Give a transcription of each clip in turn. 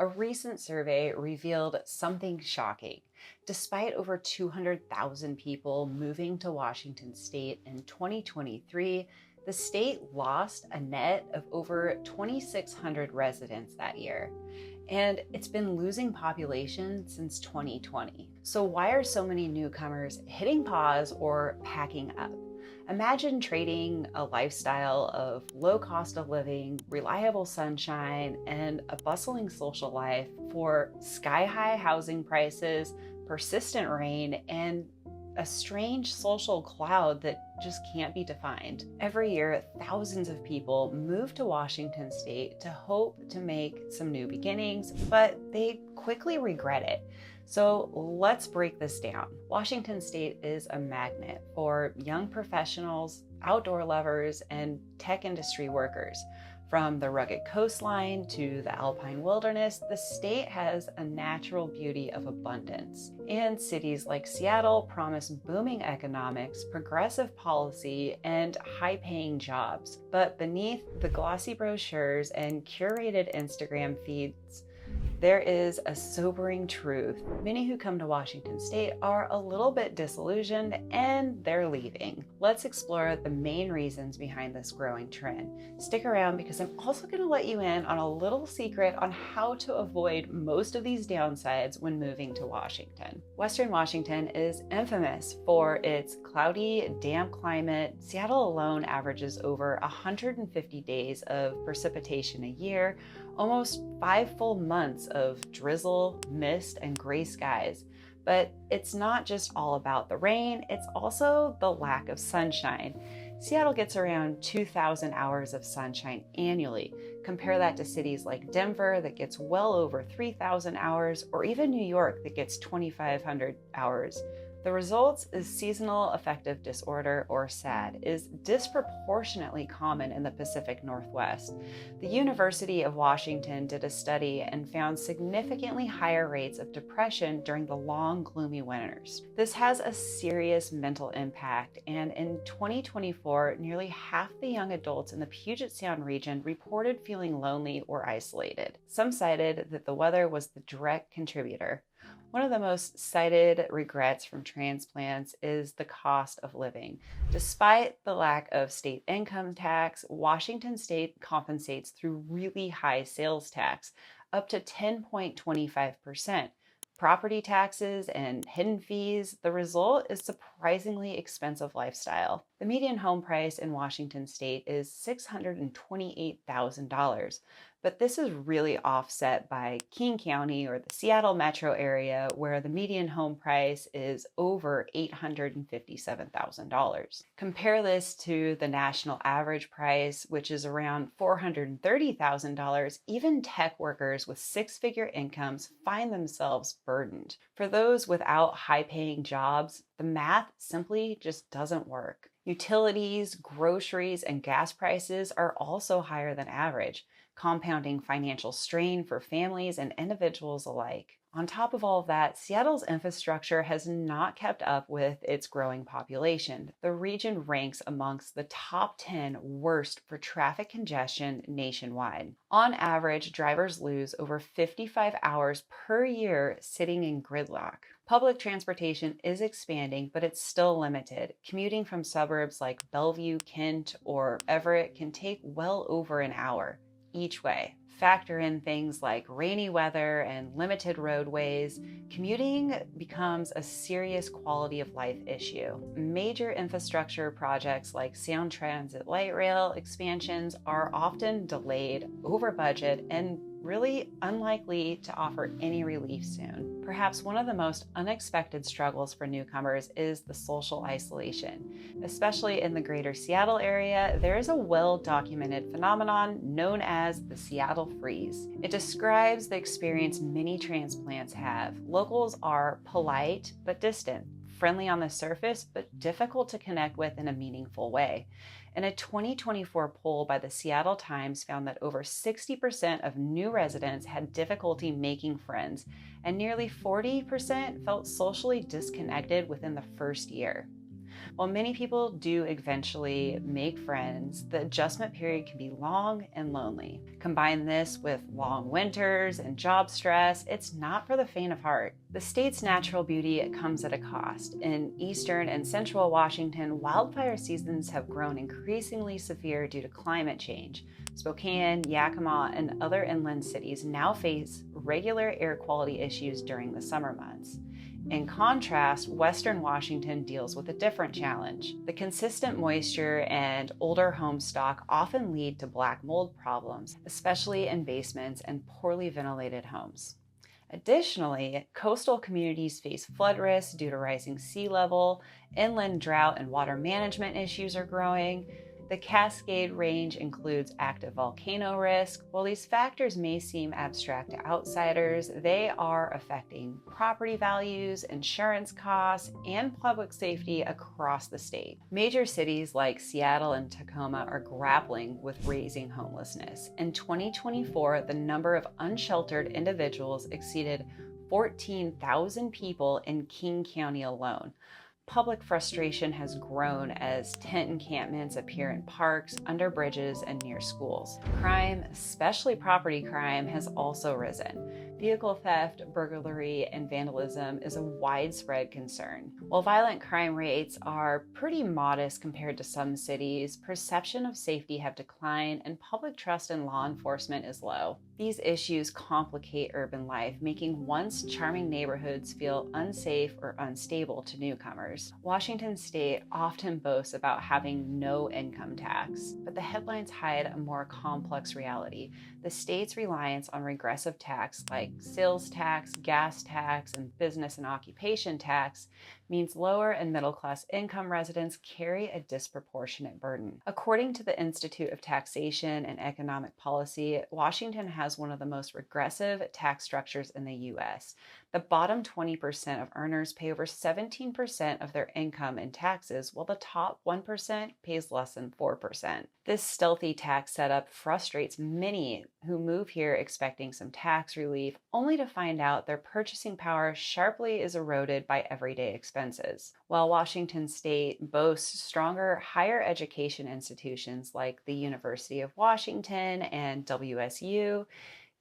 A recent survey revealed something shocking. Despite over 200,000 people moving to Washington state in 2023, the state lost a net of over 2,600 residents that year. And it's been losing population since 2020. So why are so many newcomers hitting pause or packing up? Imagine trading a lifestyle of low cost of living, reliable sunshine, and a bustling social life for sky-high housing prices, persistent rain, and a strange social cloud that just can't be defined. Every year, thousands of people move to Washington state to hope to make some new beginnings, but they quickly regret it. So let's break this down. Washington state is a magnet for young professionals, outdoor lovers, and tech industry workers. From the rugged coastline to the alpine wilderness, the state has a natural beauty of abundance. And cities like Seattle promise booming economics, progressive policy, and high-paying jobs. But beneath the glossy brochures and curated Instagram feeds, there is a sobering truth. Many who come to Washington state are a little bit disillusioned and they're leaving. Let's explore the main reasons behind this growing trend. Stick around because I'm also going to let you in on a little secret on how to avoid most of these downsides when moving to Washington. Western Washington is infamous for its cloudy, damp climate. Seattle alone averages over 150 days of precipitation a year, almost 5 full months of drizzle, mist, and gray skies. But it's not just all about the rain, it's also the lack of sunshine. Seattle gets around 2,000 hours of sunshine annually. Compare that to cities like Denver that gets well over 3,000 hours, or even New York that gets 2,500 hours. The results is seasonal affective disorder, or SAD, is disproportionately common in the Pacific Northwest. The University of Washington did a study and found significantly higher rates of depression during the long, gloomy winters. This has a serious mental impact, and in 2024, nearly half the young adults in the Puget Sound region reported feeling lonely or isolated. Some cited that the weather was the direct contributor. One of the most cited regrets from transplants is the cost of living. Despite the lack of state income tax, Washington state compensates through really high sales tax, up to 10.25%. Property taxes and hidden fees, the result is surprisingly expensive lifestyle. The median home price in Washington state is $628,000. But this is really offset by King County or the Seattle metro area, where the median home price is over $857,000. Compare this to the national average price, which is around $430,000. Even tech workers with six-figure incomes find themselves burdened. For those without high-paying jobs, the math simply just doesn't work. Utilities, groceries, and gas prices are also higher than average, compounding financial strain for families and individuals alike. On top of all of that, Seattle's infrastructure has not kept up with its growing population. The region ranks amongst the top 10 worst for traffic congestion nationwide. On average, drivers lose over 55 hours per year sitting in gridlock. Public transportation is expanding, but it's still limited. Commuting from suburbs like Bellevue, Kent, or Everett can take well over an hour each way. Factor in things like rainy weather and limited roadways, commuting becomes a serious quality of life issue. Major infrastructure projects like Sound Transit light rail expansions are often delayed, over budget, and really unlikely to offer any relief soon. Perhaps one of the most unexpected struggles for newcomers is the social isolation. Especially in the greater Seattle area, there is a well-documented phenomenon known as the Seattle freeze. It describes the experience many transplants have. Locals are polite but distant, friendly on the surface but difficult to connect with in a meaningful way. And a 2024 poll by the Seattle Times found that over 60% of new residents had difficulty making friends, and nearly 40% felt socially disconnected within the first year. While many people do eventually make friends, the adjustment period can be long and lonely. Combine this with long winters and job stress, it's not for the faint of heart. The state's natural beauty comes at a cost. In eastern and central Washington, wildfire seasons have grown increasingly severe due to climate change. Spokane, Yakima, and other inland cities now face regular air quality issues during the summer months. In contrast, Western Washington deals with a different challenge. The consistent moisture and older home stock often lead to black mold problems, especially in basements and poorly ventilated homes. Additionally, coastal communities face flood risks due to rising sea level, inland drought and water management issues are growing. The Cascade Range includes active volcano risk. While these factors may seem abstract to outsiders, they are affecting property values, insurance costs, and public safety across the state. Major cities like Seattle and Tacoma are grappling with raising homelessness. In 2024, the number of unsheltered individuals exceeded 14,000 people in King County alone. Public frustration has grown as tent encampments appear in parks, under bridges, and near schools. Crime, especially property crime, has also risen. Vehicle theft, burglary, and vandalism is a widespread concern. While violent crime rates are pretty modest compared to some cities, perception of safety have declined and public trust in law enforcement is low. These issues complicate urban life, making once charming neighborhoods feel unsafe or unstable to newcomers. Washington State often boasts about having no income tax, but the headlines hide a more complex reality. The state's reliance on regressive tax like sales tax, gas tax, and business and occupation tax means lower and middle class income residents carry a disproportionate burden. According to the Institute of Taxation and Economic Policy, Washington has one of the most regressive tax structures in the U.S. The bottom 20% of earners pay over 17% of their income in taxes, while the top 1% pays less than 4%. This stealthy tax setup frustrates many who move here expecting some tax relief, only to find out their purchasing power sharply is eroded by everyday expenses. While Washington State boasts stronger higher education institutions like the University of Washington and WSU,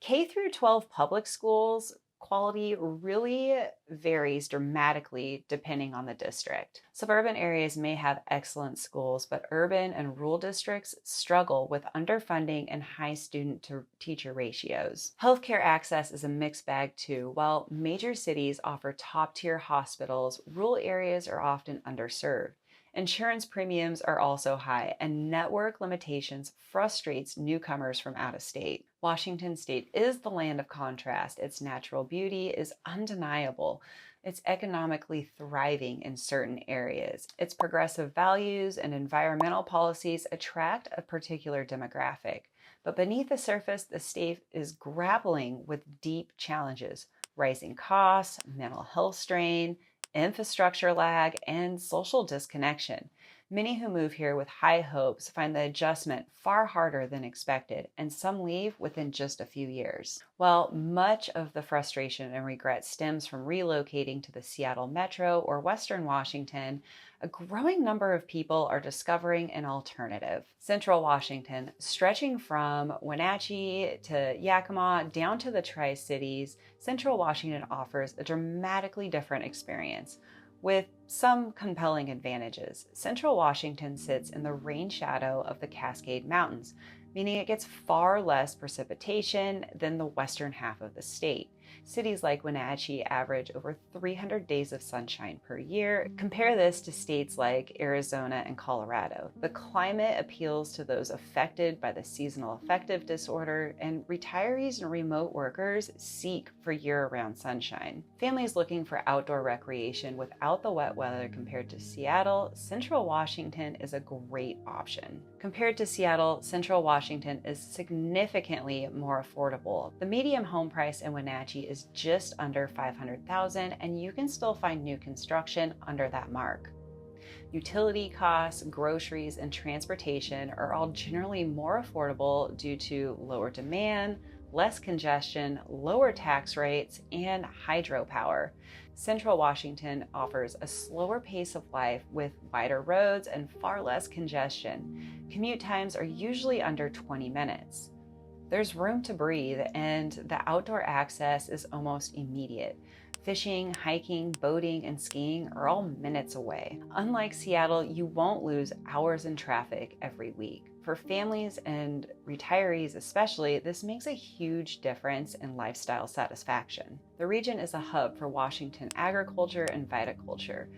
K-12 public schools quality really varies dramatically depending on the district. Suburban areas may have excellent schools, but urban and rural districts struggle with underfunding and high student-to-teacher ratios. Healthcare access is a mixed bag too. While major cities offer top-tier hospitals, rural areas are often underserved. Insurance premiums are also high, and network limitations frustrates newcomers from out of state. Washington State is the land of contrast. Its natural beauty is undeniable. It's economically thriving in certain areas. Its progressive values and environmental policies attract a particular demographic. But beneath the surface, the state is grappling with deep challenges: rising costs, mental health strain, infrastructure lag, and social disconnection. Many who move here with high hopes find the adjustment far harder than expected, and some leave within just a few years. While much of the frustration and regret stems from relocating to the Seattle metro or Western Washington, a growing number of people are discovering an alternative. Central Washington, stretching from Wenatchee to Yakima down to the Tri-Cities, Central Washington offers a dramatically different experience. With some compelling advantages, Central Washington sits in the rain shadow of the Cascade Mountains, meaning it gets far less precipitation than the western half of the state. Cities like Wenatchee average over 300 days of sunshine per year. Compare this to states like Arizona and Colorado. The climate appeals to those affected by the seasonal affective disorder, and retirees and remote workers seek for year-round sunshine. Families looking for outdoor recreation without the wet weather compared to Seattle, Central Washington is a great option. Compared to Seattle, Central Washington is significantly more affordable. The median home price in Wenatchee is just under $500,000, and you can still find new construction under that mark. Utility costs, groceries, and transportation are all generally more affordable due to lower demand, less congestion, lower tax rates, and hydropower. Central Washington offers a slower pace of life with wider roads and far less congestion. Commute times are usually under 20 minutes. There's room to breathe, and the outdoor access is almost immediate. Fishing, hiking, boating, and skiing are all minutes away. Unlike Seattle, you won't lose hours in traffic every week. For families and retirees especially, this makes a huge difference in lifestyle satisfaction. The region is a hub for Washington agriculture and viticulture.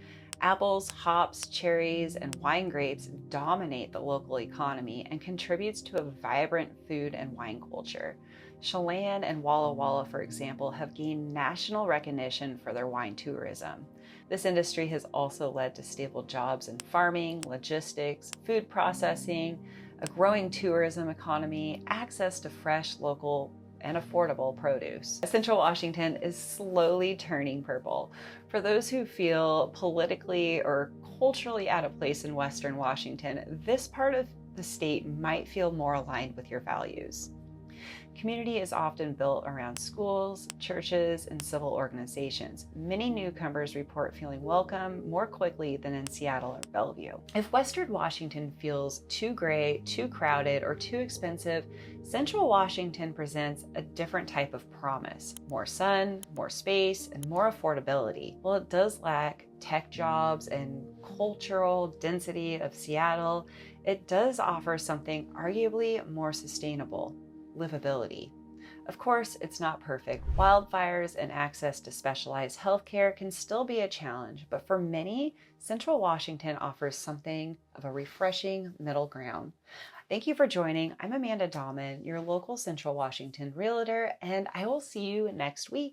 Apples, hops, cherries, and wine grapes dominate the local economy and contributes to a vibrant food and wine culture. Chelan and Walla Walla, for example, have gained national recognition for their wine tourism. This industry has also led to stable jobs in farming, logistics, food processing, a growing tourism economy, access to fresh, local, and affordable produce. Central Washington is slowly turning purple. For those who feel politically or culturally out of place in Western Washington, this part of the state might feel more aligned with your values. Community is often built around schools, churches, and civil organizations. Many newcomers report feeling welcome more quickly than in Seattle or Bellevue. If Western Washington feels too gray, too crowded, or too expensive, Central Washington presents a different type of promise. More sun, more space, and more affordability. While it does lack tech jobs and cultural density of Seattle, it does offer something arguably more sustainable: livability. Of course, it's not perfect. Wildfires and access to specialized healthcare can still be a challenge, but for many, Central Washington offers something of a refreshing middle ground. Thank you for joining. I'm Amanda Dallman, your local Central Washington realtor, and I will see you next week.